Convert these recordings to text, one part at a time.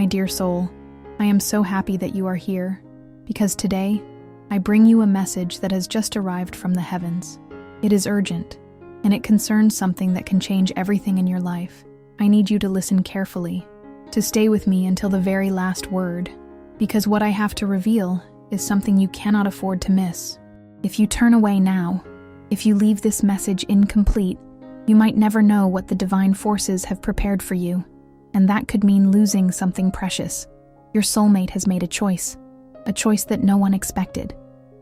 My dear soul, I am so happy that you are here, because today, I bring you a message that has just arrived from the heavens. It is urgent, and it concerns something that can change everything in your life. I need you to listen carefully, to stay with me until the very last word, because what I have to reveal is something you cannot afford to miss. If you turn away now, if you leave this message incomplete, you might never know what the divine forces have prepared for you, and that could mean losing something precious. Your soulmate has made a choice that no one expected,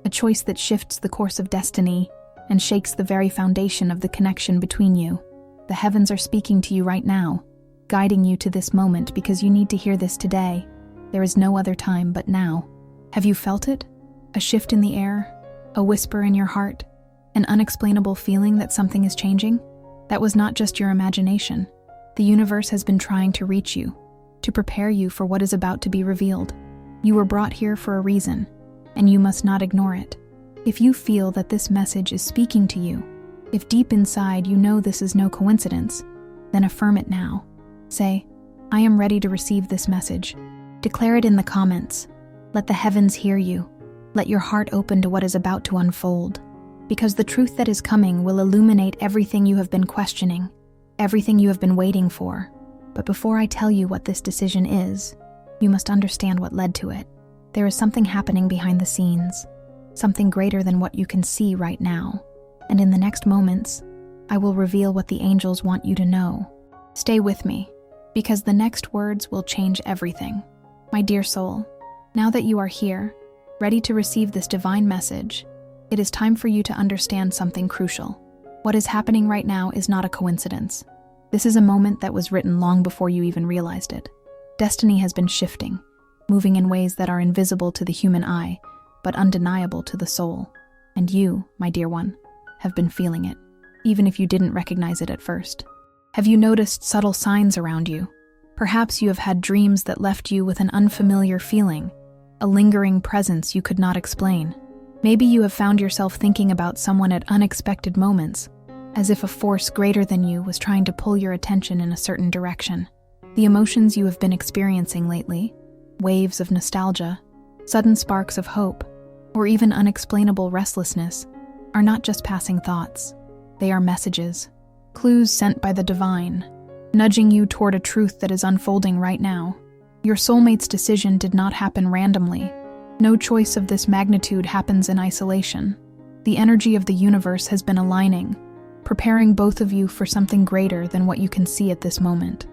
a choice that shifts the course of destiny and shakes the very foundation of the connection between you. The heavens are speaking to you right now, guiding you to this moment because you need to hear this today. There is no other time but now. Have you felt it? A shift in the air? A whisper in your heart? An unexplainable feeling that something is changing? That was not just your imagination. The universe has been trying to reach you, to prepare you for what is about to be revealed. You were brought here for a reason, and you must not ignore it. If you feel that this message is speaking to you, if deep inside you know this is no coincidence, then affirm it now. Say, I am ready to receive this message. Declare it in the comments. Let the heavens hear you. Let your heart open to what is about to unfold, because the truth that is coming will illuminate everything you have been questioning, everything you have been waiting for. But before I tell you what this decision is, you must understand what led to it. There is something happening behind the scenes, something greater than what you can see right now. And in the next moments, I will reveal what the angels want you to know. Stay with me, because the next words will change everything. My dear soul, now that you are here, ready to receive this divine message, it is time for you to understand something crucial. What is happening right now is not a coincidence. This is a moment that was written long before you even realized it. Destiny has been shifting, moving in ways that are invisible to the human eye, but undeniable to the soul. And you, my dear one, have been feeling it, even if you didn't recognize it at first. Have you noticed subtle signs around you? Perhaps you have had dreams that left you with an unfamiliar feeling, a lingering presence you could not explain. Maybe you have found yourself thinking about someone at unexpected moments, as if a force greater than you was trying to pull your attention in a certain direction. The emotions you have been experiencing lately, waves of nostalgia, sudden sparks of hope, or even unexplainable restlessness, are not just passing thoughts. They are messages, clues sent by the divine, nudging you toward a truth that is unfolding right now. Your soulmate's decision did not happen randomly. No choice of this magnitude happens in isolation. The energy of the universe has been aligning, preparing both of you for something greater than what you can see at this moment.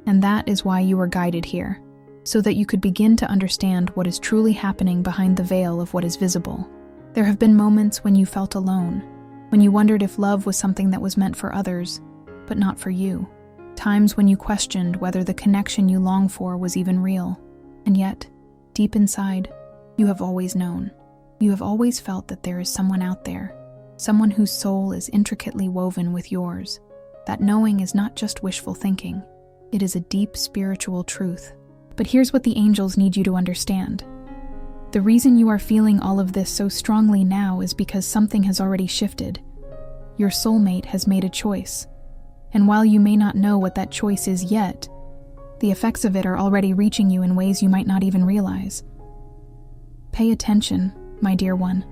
And that is why you were guided here, so that you could begin to understand what is truly happening behind the veil of what is visible. There have been moments when you felt alone, when you wondered if love was something that was meant for others, but not for you. Times when you questioned whether the connection you long for was even real. And yet, deep inside, you have always known. You have always felt that there is someone out there, someone whose soul is intricately woven with yours. That knowing is not just wishful thinking. It is a deep spiritual truth. But here's what the angels need you to understand. The reason you are feeling all of this so strongly now is because something has already shifted. Your soulmate has made a choice. And while you may not know what that choice is yet, the effects of it are already reaching you in ways you might not even realize. Pay attention, my dear one.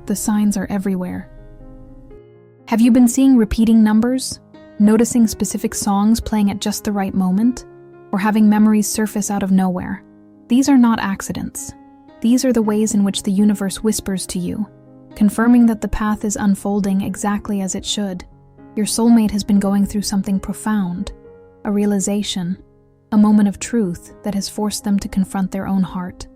The signs are everywhere. Have you been seeing repeating numbers? Noticing specific songs playing at just the right moment? Or having memories surface out of nowhere? These are not accidents. These are the ways in which the universe whispers to you, confirming that the path is unfolding exactly as it should. Your soulmate has been going through something profound, a realization, a moment of truth that has forced them to confront their own heart.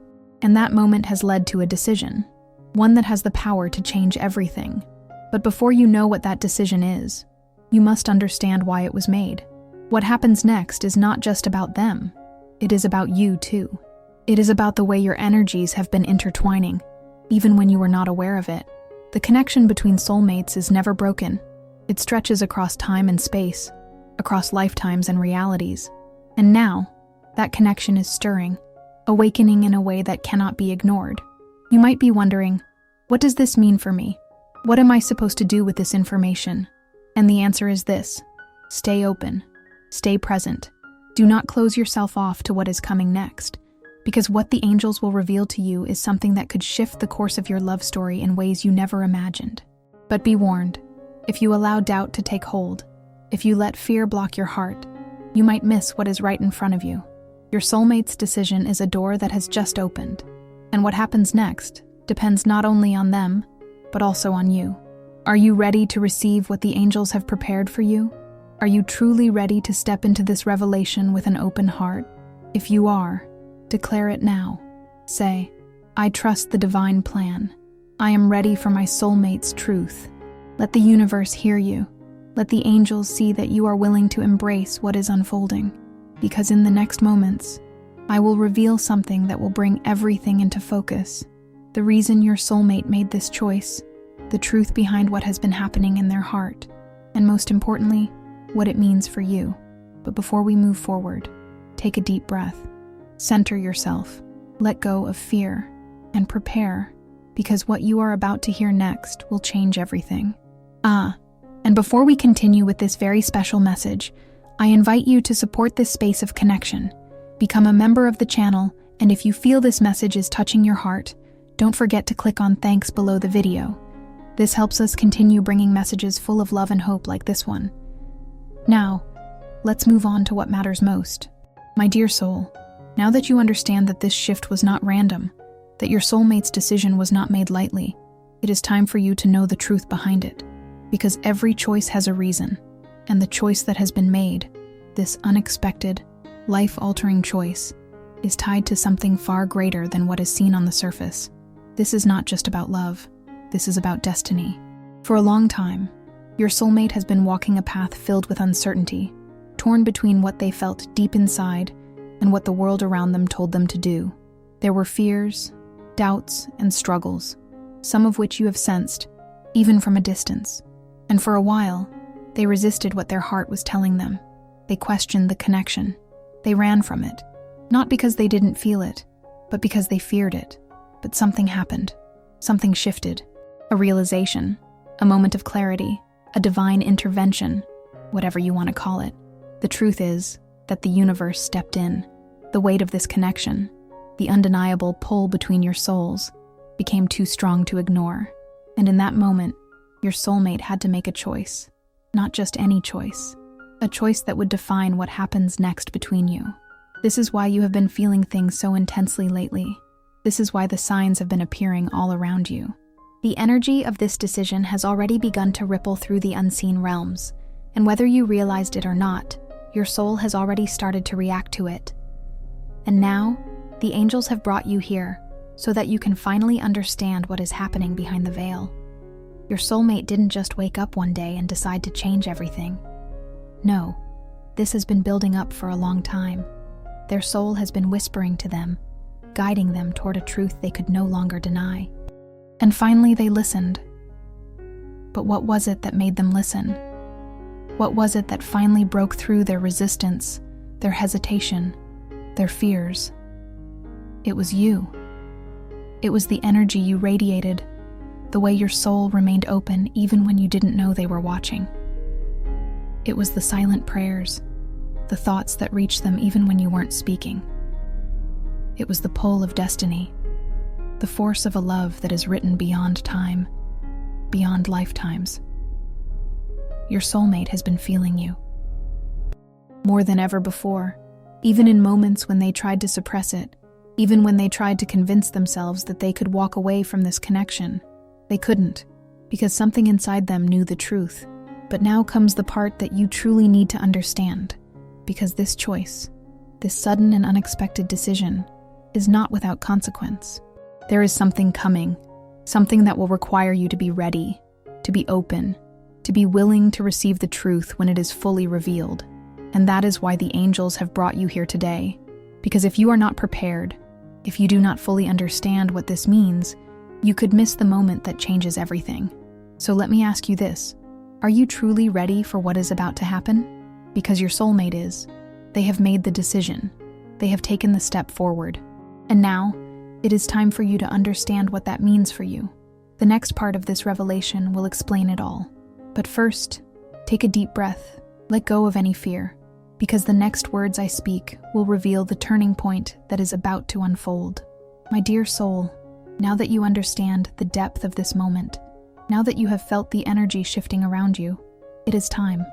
And that moment has led to a decision, one that has the power to change everything. But before you know what that decision is, you must understand why it was made. What happens next is not just about them. It is about you too. It is about the way your energies have been intertwining, even when you were not aware of it. The connection between soulmates is never broken. It stretches across time and space, across lifetimes and realities. And now, that connection is stirring, awakening in a way that cannot be ignored. You might be wondering, what does this mean for me? What am I supposed to do with this information? And the answer is this: stay open, stay present, Do not close yourself off to what is coming next, because what the angels will reveal to you is something that could shift the course of your love story in ways you never imagined. But be warned, if you allow doubt to take hold, if you let fear block your heart, you might miss what is right in front of you. Your soulmate's decision is a door that has just opened, and what happens next depends not only on them, but also on you. Are you ready to receive what the angels have prepared for you? Are you truly ready to step into this revelation with an open heart? If you are, declare it now. Say, I trust the divine plan. I am ready for my soulmate's truth. Let the universe hear you. Let the angels see that you are willing to embrace what is unfolding. Because in the next moments, I will reveal something that will bring everything into focus. The reason your soulmate made this choice, the truth behind what has been happening in their heart, and most importantly, what it means for you. But before we move forward, take a deep breath. Center yourself, let go of fear, and prepare, because what you are about to hear next will change everything. And before we continue with this very special message, I invite you to support this space of connection. Become a member of the channel, and if you feel this message is touching your heart, don't forget to click on thanks below the video. This helps us continue bringing messages full of love and hope like this one. Now, let's move on to what matters most. My dear soul, now that you understand that this shift was not random, that your soulmate's decision was not made lightly, it is time for you to know the truth behind it. Because every choice has a reason, and the choice that has been made, this unexpected, life-altering choice, is tied to something far greater than what is seen on the surface. This is not just about love, this is about destiny. For a long time, your soulmate has been walking a path filled with uncertainty, torn between what they felt deep inside and what the world around them told them to do. There were fears, doubts, and struggles, some of which you have sensed, even from a distance. And for a while, they resisted what their heart was telling them. They questioned the connection. They ran from it, not because they didn't feel it, but because they feared it. But something happened. Something shifted. A realization, a moment of clarity, a divine intervention, whatever you want to call it. The truth is that the universe stepped in. The weight of this connection, the undeniable pull between your souls, became too strong to ignore. And in that moment, your soulmate had to make a choice. Not just any choice. A choice that would define what happens next between you. This is why you have been feeling things so intensely lately. This is why the signs have been appearing all around you. The energy of this decision has already begun to ripple through the unseen realms, and whether you realized it or not, your soul has already started to react to it. And now, the angels have brought you here so that you can finally understand what is happening behind the veil. Your soulmate didn't just wake up one day and decide to change everything. No, this has been building up for a long time. Their soul has been whispering to them, guiding them toward a truth they could no longer deny. And finally they listened. But what was it that made them listen? What was it that finally broke through their resistance, their hesitation, their fears? It was you. It was the energy you radiated, the way your soul remained open even when you didn't know they were watching. It was the silent prayers, the thoughts that reached them even when you weren't speaking. It was the pull of destiny, the force of a love that is written beyond time, beyond lifetimes. Your soulmate has been feeling you. More than ever before, even in moments when they tried to suppress it, even when they tried to convince themselves that they could walk away from this connection. They couldn't, because something inside them knew the truth. But now comes the part that you truly need to understand, because this choice, this sudden and unexpected decision, is not without consequence. There is something coming, something that will require you to be ready, to be open, to be willing to receive the truth when it is fully revealed. And that is why the angels have brought you here today. Because if you are not prepared, if you do not fully understand what this means, you could miss the moment that changes everything. So let me ask you this. Are you truly ready for what is about to happen? Because your soulmate is. They have made the decision. They have taken the step forward. And now, it is time for you to understand what that means for you. The next part of this revelation will explain it all. But first, take a deep breath. Let go of any fear. because the next words I speak will reveal the turning point that is about to unfold. My dear soul, now that you understand the depth of this moment, now that you have felt the energy shifting around you, it is time.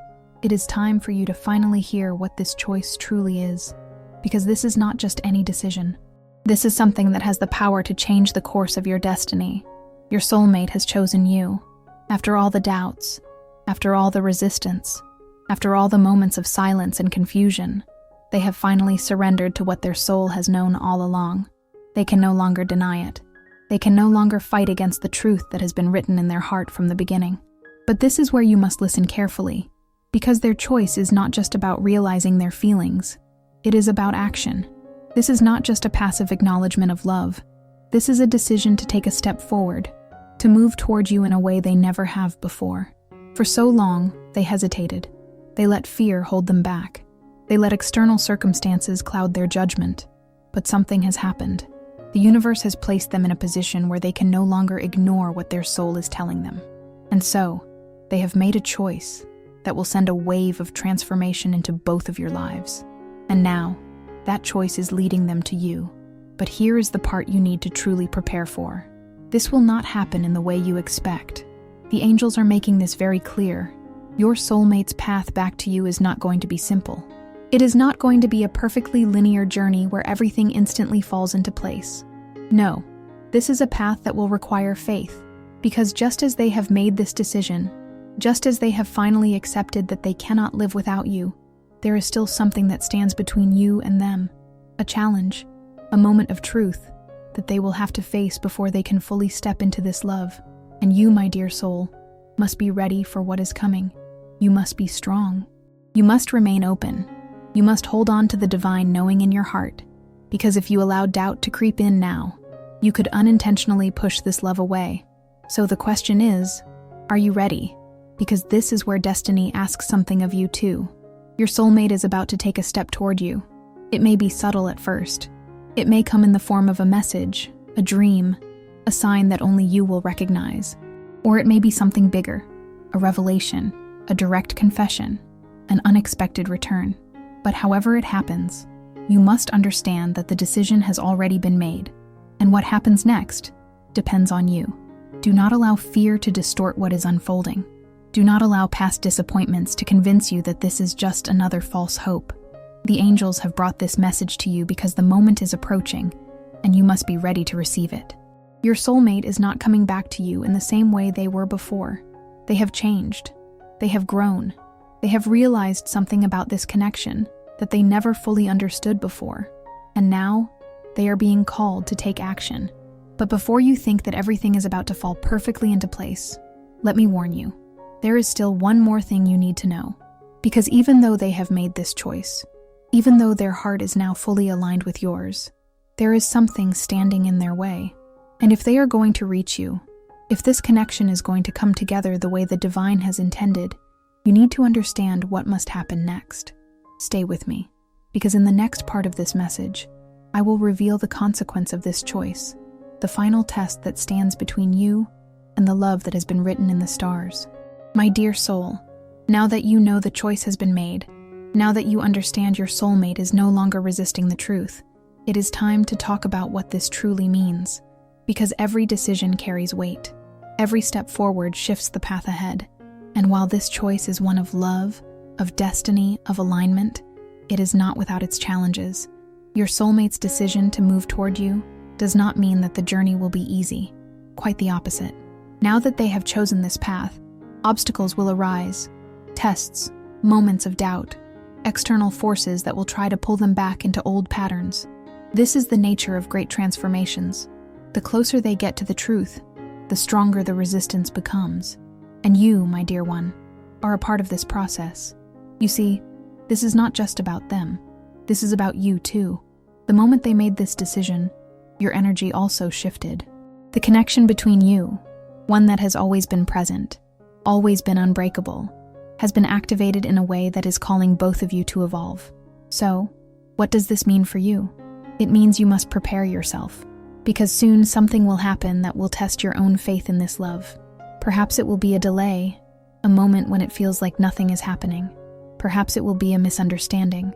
It is time for you to finally hear what this choice truly is, because this is not just any decision. This is something that has the power to change the course of your destiny. Your soulmate has chosen you. After all the doubts, after all the resistance, after all the moments of silence and confusion, they have finally surrendered to what their soul has known all along. They can no longer deny it. They can no longer fight against the truth that has been written in their heart from the beginning. But this is where you must listen carefully, because their choice is not just about realizing their feelings. It is about action. This is not just a passive acknowledgement of love. This is a decision to take a step forward, to move toward you in a way they never have before. For so long, they hesitated. They let fear hold them back. They let external circumstances cloud their judgment. But something has happened. The universe has placed them in a position where they can no longer ignore what their soul is telling them. And so, they have made a choice that will send a wave of transformation into both of your lives. And now, that choice is leading them to you. But here is the part you need to truly prepare for. This will not happen in the way you expect. The angels are making this very clear. Your soulmate's path back to you is not going to be simple. It is not going to be a perfectly linear journey where everything instantly falls into place. No, this is a path that will require faith, because just as they have made this decision, just as they have finally accepted that they cannot live without you, there is still something that stands between you and them, a challenge, a moment of truth that they will have to face before they can fully step into this love. And you, my dear soul, must be ready for what is coming. You must be strong. You must remain open. You must hold on to the divine knowing in your heart, because if you allow doubt to creep in now, you could unintentionally push this love away. So the question is, are you ready? Because this is where destiny asks something of you too. Your soulmate is about to take a step toward you. It may be subtle at first. It may come in the form of a message, a dream, a sign that only you will recognize. Or it may be something bigger, a revelation, a direct confession, an unexpected return. But however it happens, you must understand that the decision has already been made, and what happens next depends on you. Do not allow fear to distort what is unfolding. Do not allow past disappointments to convince you that this is just another false hope. The angels have brought this message to you because the moment is approaching, and you must be ready to receive it. Your soulmate is not coming back to you in the same way they were before. They have changed. They have grown. They have realized something about this connection that they never fully understood before. And now, they are being called to take action. But before you think that everything is about to fall perfectly into place, let me warn you. There is still one more thing you need to know. Because even though they have made this choice, even though their heart is now fully aligned with yours, there is something standing in their way. And if they are going to reach you, if this connection is going to come together the way the divine has intended, you need to understand what must happen next. Stay with me, because in the next part of this message, I will reveal the consequence of this choice, the final test that stands between you and the love that has been written in the stars. My dear soul, now that you know the choice has been made, now that you understand your soulmate is no longer resisting the truth, it is time to talk about what this truly means. Because every decision carries weight. Every step forward shifts the path ahead. And while this choice is one of love, of destiny, of alignment, it is not without its challenges. Your soulmate's decision to move toward you does not mean that the journey will be easy. Quite the opposite. Now that they have chosen this path, obstacles will arise, tests, moments of doubt, external forces that will try to pull them back into old patterns. This is the nature of great transformations. The closer they get to the truth, the stronger the resistance becomes. And you, my dear one, are a part of this process. You see, this is not just about them. This is about you too. The moment they made this decision, your energy also shifted. The connection between you, one that has always been present, always been unbreakable, has been activated in a way that is calling both of you to evolve. So, what does this mean for you? It means you must prepare yourself, because soon something will happen that will test your own faith in this love. Perhaps it will be a delay, a moment when it feels like nothing is happening. Perhaps it will be a misunderstanding,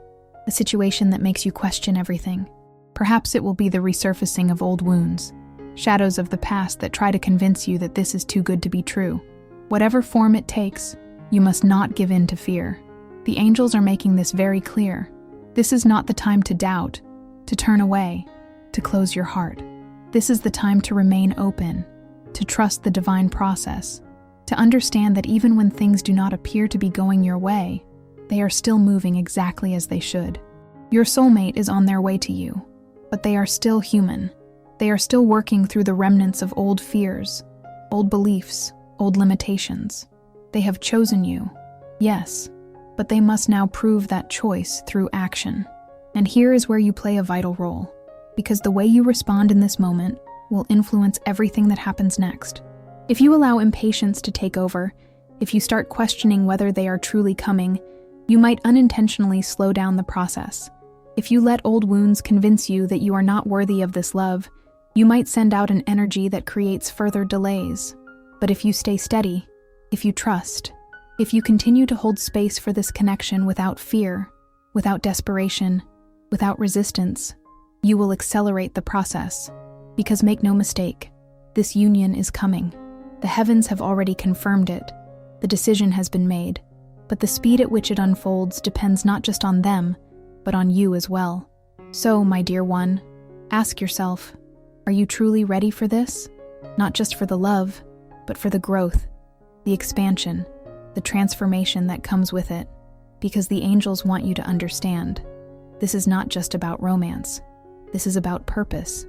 a situation that makes you question everything. Perhaps it will be the resurfacing of old wounds, shadows of the past that try to convince you that this is too good to be true. Whatever form it takes, you must not give in to fear. The angels are making this very clear. This is not the time to doubt, to turn away, to close your heart. This is the time to remain open, to trust the divine process, to understand that even when things do not appear to be going your way, they are still moving exactly as they should. Your soulmate is on their way to you, but they are still human. They are still working through the remnants of old fears, old beliefs, old limitations. They have chosen you, yes, but they must now prove that choice through action. And here is where you play a vital role, because the way you respond in this moment will influence everything that happens next. If you allow impatience to take over, if you start questioning whether they are truly coming, you might unintentionally slow down the process. If you let old wounds convince you that you are not worthy of this love, you might send out an energy that creates further delays. But if you stay steady, if you trust, if you continue to hold space for this connection without fear, without desperation, without resistance, you will accelerate the process. Because make no mistake, this union is coming. The heavens have already confirmed it. The decision has been made. But the speed at which it unfolds depends not just on them, but on you as well. So, my dear one, ask yourself, are you truly ready for this? Not just for the love, but for the growth, the expansion, the transformation that comes with it. Because the angels want you to understand. This is not just about romance. This is about purpose.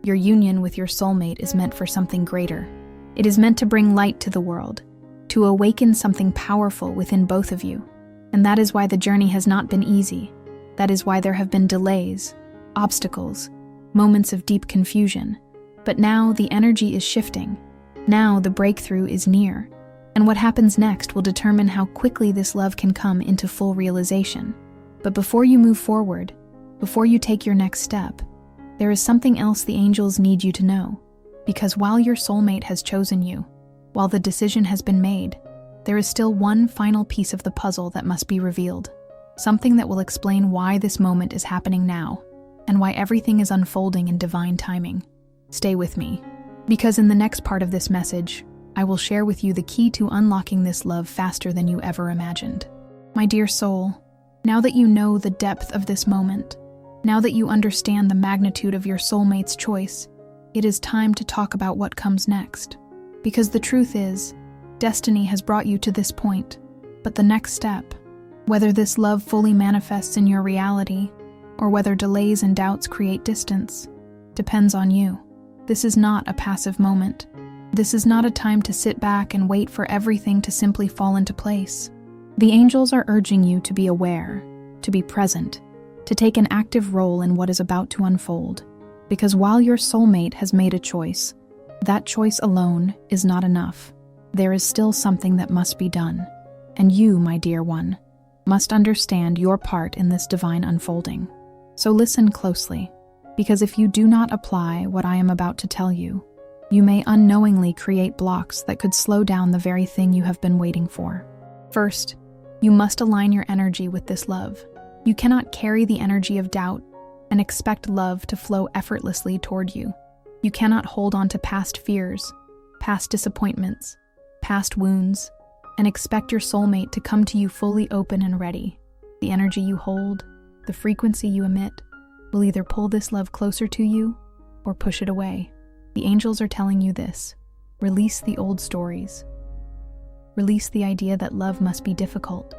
Your union with your soulmate is meant for something greater. It is meant to bring light to the world, to awaken something powerful within both of you. And that is why the journey has not been easy. That is why there have been delays, obstacles, moments of deep confusion. But now the energy is shifting. Now the breakthrough is near. And what happens next will determine how quickly this love can come into full realization. But before you move forward, before you take your next step, there is something else the angels need you to know. Because while your soulmate has chosen you, while the decision has been made, there is still one final piece of the puzzle that must be revealed. Something that will explain why this moment is happening now, and why everything is unfolding in divine timing. Stay with me, because in the next part of this message, I will share with you the key to unlocking this love faster than you ever imagined. My dear soul, now that you know the depth of this moment, now that you understand the magnitude of your soulmate's choice, it is time to talk about what comes next. Because the truth is, destiny has brought you to this point, but the next step, whether this love fully manifests in your reality, or whether delays and doubts create distance, depends on you. This is not a passive moment. This is not a time to sit back and wait for everything to simply fall into place. The angels are urging you to be aware, to be present, to take an active role in what is about to unfold. Because while your soulmate has made a choice, that choice alone is not enough. There is still something that must be done. And you, my dear one, must understand your part in this divine unfolding. So listen closely, because if you do not apply what I am about to tell you, you may unknowingly create blocks that could slow down the very thing you have been waiting for. First, you must align your energy with this love. You cannot carry the energy of doubt and expect love to flow effortlessly toward you. You cannot hold on to past fears, past disappointments, past wounds, and expect your soulmate to come to you fully open and ready. The energy you hold, the frequency you emit, will either pull this love closer to you or push it away. The angels are telling you this. Release the old stories. Release the idea that love must be difficult.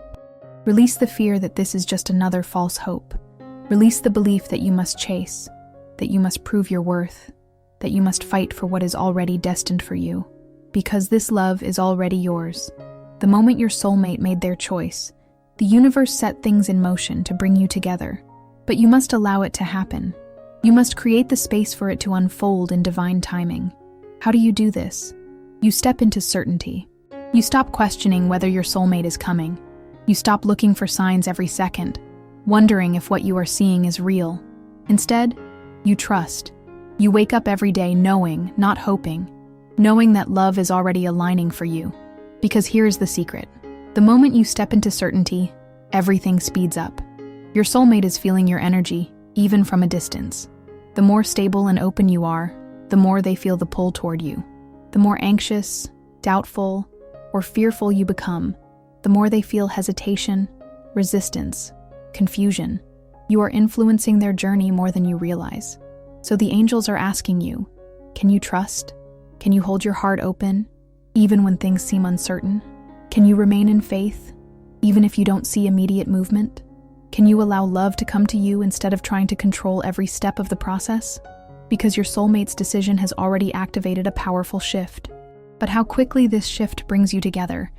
Release the fear that this is just another false hope. Release the belief that you must chase, that you must prove your worth, that you must fight for what is already destined for you. Because this love is already yours. The moment your soulmate made their choice, the universe set things in motion to bring you together. But you must allow it to happen. You must create the space for it to unfold in divine timing. How do you do this? You step into certainty. You stop questioning whether your soulmate is coming. You stop looking for signs every second, wondering if what you are seeing is real. Instead, you trust. You wake up every day knowing, not hoping, knowing that love is already aligning for you. Because here's the secret. The moment you step into certainty, everything speeds up. Your soulmate is feeling your energy, even from a distance. The more stable and open you are, the more they feel the pull toward you. The more anxious, doubtful, or fearful you become, the more they feel hesitation, resistance, confusion. You are influencing their journey more than you realize. So the angels are asking you, can you trust? Can you hold your heart open, even when things seem uncertain? Can you remain in faith, even if you don't see immediate movement? Can you allow love to come to you instead of trying to control every step of the process? Because your soulmate's decision has already activated a powerful shift. But how quickly this shift brings you together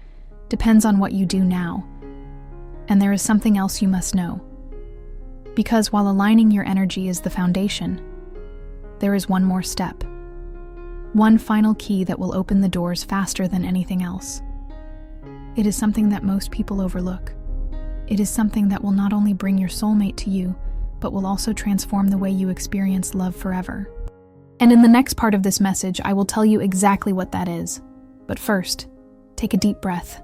depends on what you do now. And there is something else you must know. Because while aligning your energy is the foundation, there is one more step. One final key that will open the doors faster than anything else. It is something that most people overlook. It is something that will not only bring your soulmate to you, but will also transform the way you experience love forever. And in the next part of this message, I will tell you exactly what that is. But first, take a deep breath.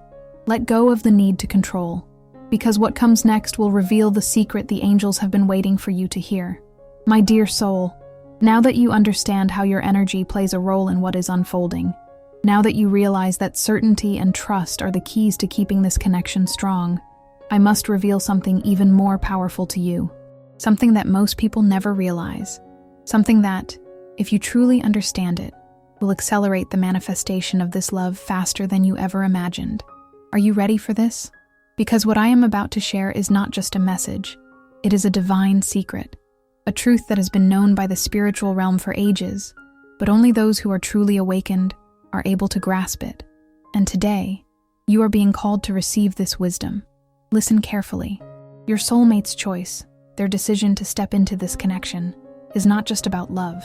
Let go of the need to control, because what comes next will reveal the secret the angels have been waiting for you to hear. My dear soul, now that you understand how your energy plays a role in what is unfolding, now that you realize that certainty and trust are the keys to keeping this connection strong, I must reveal something even more powerful to you. Something that most people never realize. Something that, if you truly understand it, will accelerate the manifestation of this love faster than you ever imagined. Are you ready for this? Because what I am about to share is not just a message. It is a divine secret. A truth that has been known by the spiritual realm for ages, but only those who are truly awakened are able to grasp it. And today, you are being called to receive this wisdom. Listen carefully. Your soulmate's choice, their decision to step into this connection, is not just about love.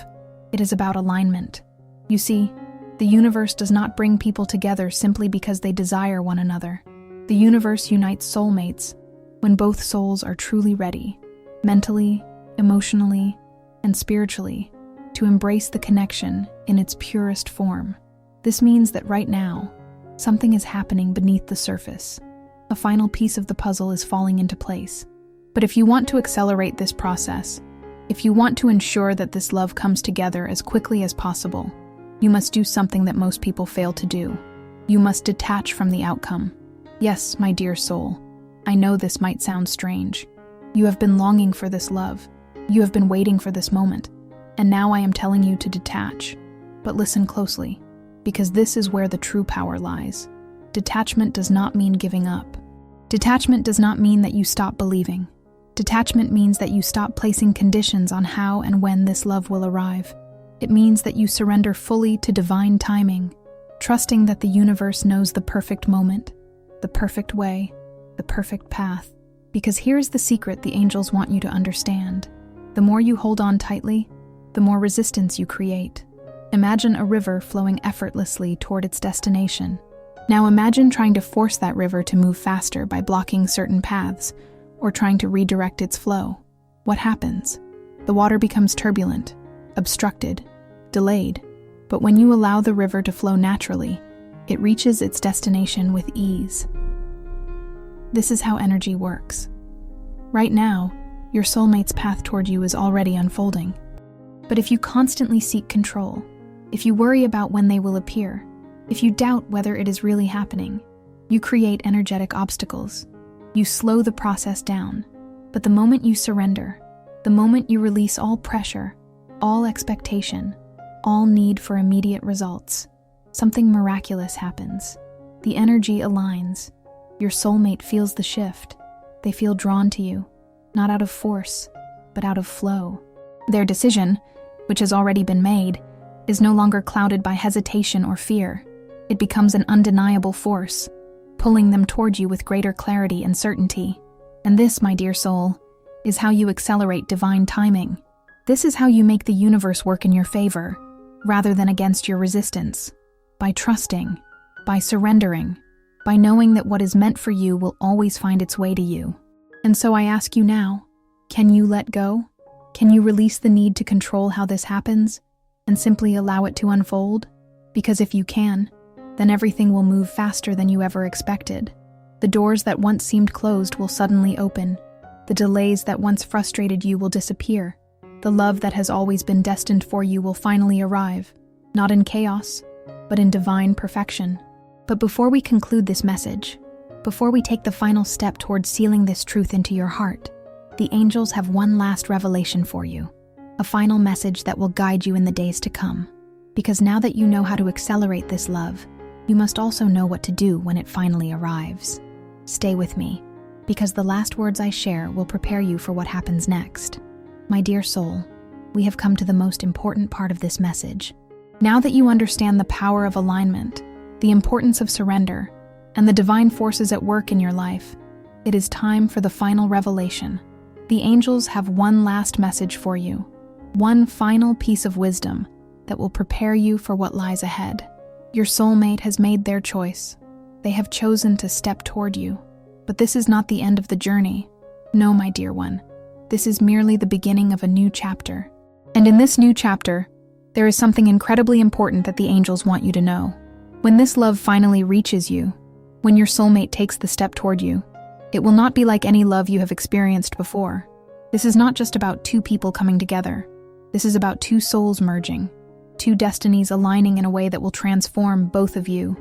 It is about alignment. You see, the universe does not bring people together simply because they desire one another. The universe unites soulmates when both souls are truly ready, mentally, emotionally, and spiritually, to embrace the connection in its purest form. This means that right now, something is happening beneath the surface. A final piece of the puzzle is falling into place. But if you want to accelerate this process, if you want to ensure that this love comes together as quickly as possible, you must do something that most people fail to do. You must detach from the outcome. Yes, my dear soul, I know this might sound strange. You have been longing for this love. You have been waiting for this moment. And now I am telling you to detach. But listen closely, because this is where the true power lies. Detachment does not mean giving up. Detachment does not mean that you stop believing. Detachment means that you stop placing conditions on how and when this love will arrive. It means that you surrender fully to divine timing, trusting that the universe knows the perfect moment, the perfect way, the perfect path. Because here's the secret the angels want you to understand. The more you hold on tightly, the more resistance you create. Imagine a river flowing effortlessly toward its destination. Now imagine trying to force that river to move faster by blocking certain paths or trying to redirect its flow. What happens? The water becomes turbulent, obstructed, delayed. But when you allow the river to flow naturally, it reaches its destination with ease. This is how energy works. Right now, your soulmate's path toward you is already unfolding. But if you constantly seek control, if you worry about when they will appear, if you doubt whether it is really happening, you create energetic obstacles. You slow the process down. But the moment you surrender, the moment you release all pressure, all expectation, all need for immediate results, something miraculous happens. The energy aligns. Your soulmate feels the shift. They feel drawn to you, not out of force, but out of flow. Their decision, which has already been made, is no longer clouded by hesitation or fear. It becomes an undeniable force, pulling them toward you with greater clarity and certainty. And this, my dear soul, is how you accelerate divine timing. This is how you make the universe work in your favor, rather than against your resistance. By trusting, by surrendering, by knowing that what is meant for you will always find its way to you. And so I ask you now, can you let go? Can you release the need to control how this happens and simply allow it to unfold? Because if you can, then everything will move faster than you ever expected. The doors that once seemed closed will suddenly open. The delays that once frustrated you will disappear. The love that has always been destined for you will finally arrive, not in chaos, but in divine perfection. But before we conclude this message, before we take the final step towards sealing this truth into your heart, the angels have one last revelation for you, a final message that will guide you in the days to come. Because now that you know how to accelerate this love, you must also know what to do when it finally arrives. Stay with me, because the last words I share will prepare you for what happens next. My dear soul, we have come to the most important part of this message. Now that you understand the power of alignment, the importance of surrender, and the divine forces at work in your life, it is time for the final revelation. The angels have one last message for you, one final piece of wisdom that will prepare you for what lies ahead. Your soulmate has made their choice. They have chosen to step toward you. But this is not the end of the journey. No, my dear one. This is merely the beginning of a new chapter. And in this new chapter, there is something incredibly important that the angels want you to know. When this love finally reaches you, when your soulmate takes the step toward you, it will not be like any love you have experienced before. This is not just about two people coming together. This is about two souls merging, two destinies aligning in a way that will transform both of you.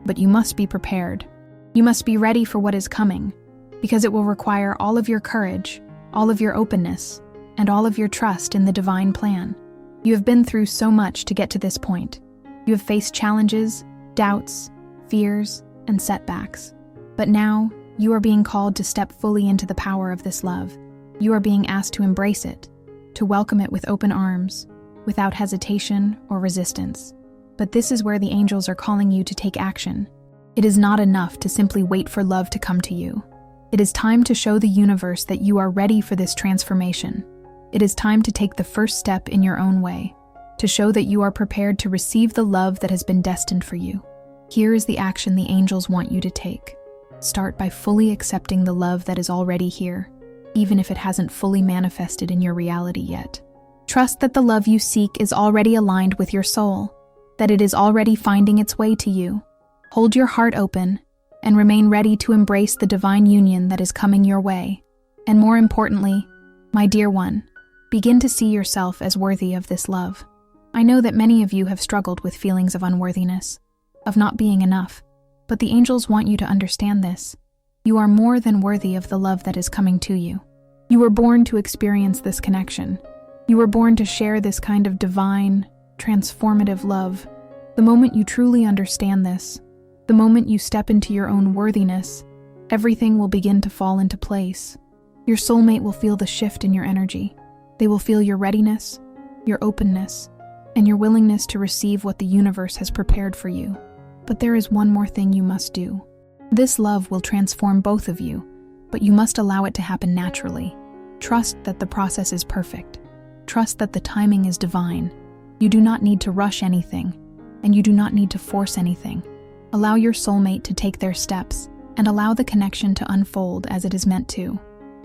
But you must be prepared. You must be ready for what is coming, because it will require all of your courage, all of your openness, and all of your trust in the divine plan. You have been through so much to get to this point. You have faced challenges, doubts, fears, and setbacks. But now, you are being called to step fully into the power of this love. You are being asked to embrace it, to welcome it with open arms, without hesitation or resistance. But this is where the angels are calling you to take action. It is not enough to simply wait for love to come to you. It is time to show the universe that you are ready for this transformation. It is time to take the first step in your own way, to show that you are prepared to receive the love that has been destined for you. Here is the action the angels want you to take. Start by fully accepting the love that is already here, even if it hasn't fully manifested in your reality yet. Trust that the love you seek is already aligned with your soul, that it is already finding its way to you. Hold your heart open and remain ready to embrace the divine union that is coming your way. And more importantly, my dear one, begin to see yourself as worthy of this love. I know that many of you have struggled with feelings of unworthiness, of not being enough, but the angels want you to understand this. You are more than worthy of the love that is coming to you. You were born to experience this connection. You were born to share this kind of divine, transformative love. The moment you truly understand this, the moment you step into your own worthiness, everything will begin to fall into place. Your soulmate will feel the shift in your energy. They will feel your readiness, your openness, and your willingness to receive what the universe has prepared for you. But there is one more thing you must do. This love will transform both of you, but you must allow it to happen naturally. Trust that the process is perfect. Trust that the timing is divine. You do not need to rush anything, and you do not need to force anything. Allow your soulmate to take their steps, and allow the connection to unfold as it is meant to.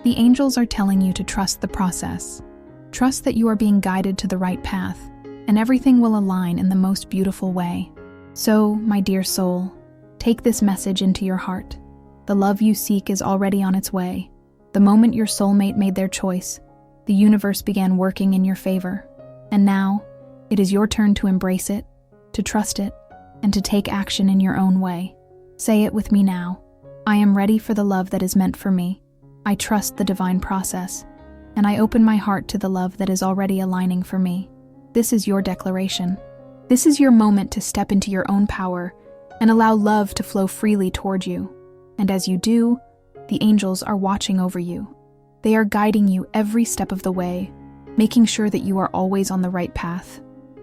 The angels are telling you to trust the process. Trust that you are being guided to the right path, and everything will align in the most beautiful way. So, my dear soul, take this message into your heart. The love you seek is already on its way. The moment your soulmate made their choice, the universe began working in your favor. And now, it is your turn to embrace it, to trust it, and to take action in your own way. Say it with me now. I am ready for the love that is meant for me. I trust the divine process, and I open my heart to the love that is already aligning for me. This is your declaration. This is your moment to step into your own power and allow love to flow freely toward you. And as you do, the angels are watching over you. They are guiding you every step of the way, making sure that you are always on the right path,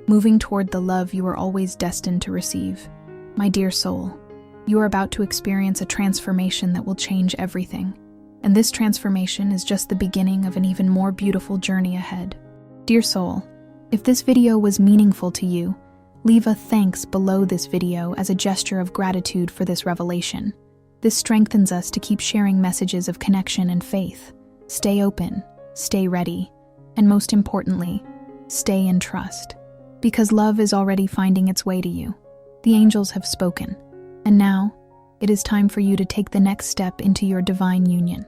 moving toward the love you are always destined to receive. My dear soul, you are about to experience a transformation that will change everything. And this transformation is just the beginning of an even more beautiful journey ahead. Dear soul, if this video was meaningful to you, leave a thanks below this video as a gesture of gratitude for this revelation. This strengthens us to keep sharing messages of connection and faith. Stay open, stay ready, and most importantly, stay in trust. Because love is already finding its way to you. The angels have spoken. And now, It is time for you to take the next step into your divine union.